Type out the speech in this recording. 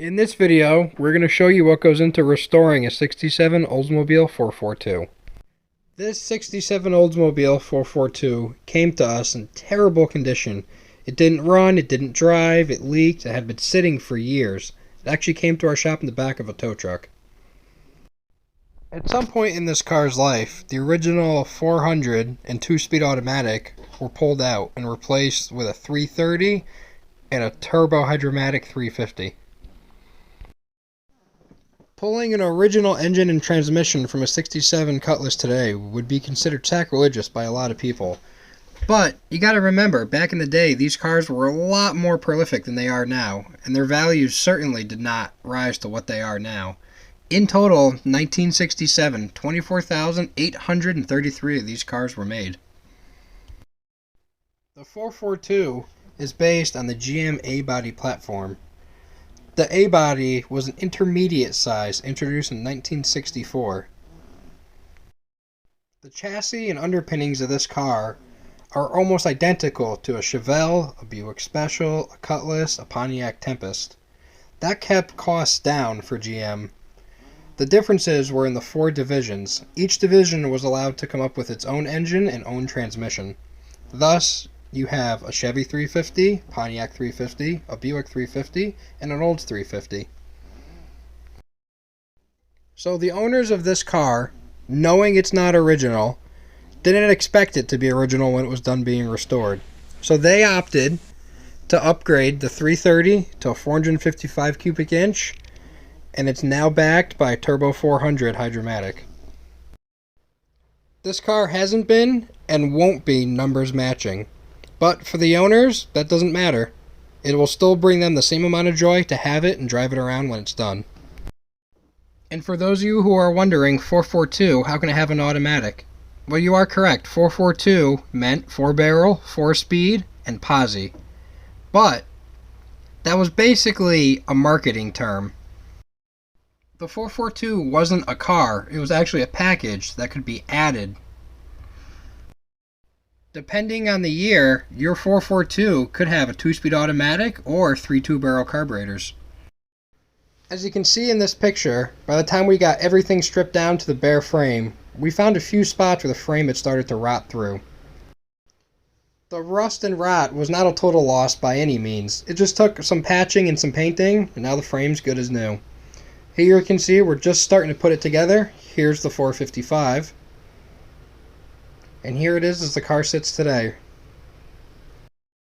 In this video, we're going to show you what goes into restoring a 67 Oldsmobile 442. This 67 Oldsmobile 442 came to us in terrible condition. It didn't run, it didn't drive, it leaked, it had been sitting for years. It actually came to our shop in the back of a tow truck. At some point in this car's life, the original 400 and 2-speed automatic were pulled out and replaced with a 330 and a turbo hydromatic 350. Pulling an original engine and transmission from a 67 Cutlass today would be considered sacrilegious by a lot of people. But you gotta remember, back in the day, these cars were a lot more prolific than they are now, and their values certainly did not rise to what they are now. In total, 1967, 24,833 of these cars were made. The 442 is based on the GM A-body platform. The A-body was an intermediate size introduced in 1964. The chassis and underpinnings of this car are almost identical to a Chevelle, a Buick Special, a Cutlass, a Pontiac Tempest. That kept costs down for GM. The differences were in the 4 divisions. Each division was allowed to come up with its own engine and own transmission. Thus, you have a Chevy 350, Pontiac 350, a Buick 350, and an Olds 350. So the owners of this car, knowing it's not original, didn't expect it to be original when it was done being restored. So they opted to upgrade the 330 to a 455 cubic inch, and it's now backed by a turbo 400 hydromatic. This car hasn't been and won't be numbers matching. But for the owners, that doesn't matter. It will still bring them the same amount of joy to have it and drive it around when it's done. And for those of you who are wondering, 442, how can it have an automatic? Well, you are correct. 442 meant 4-barrel, 4-speed, and posi. But that was basically a marketing term. The 442 wasn't a car. It was actually a package that could be added. Depending on the year, your 442 could have a 2-speed automatic or 3 2-barrel carburetors. As you can see in this picture, by the time we got everything stripped down to the bare frame, we found a few spots where the frame had started to rot through. The rust and rot was not a total loss by any means. It just took some patching and some painting, and now the frame's good as new. Here you can see we're just starting to put it together. Here's the 455. And here it is as the car sits today.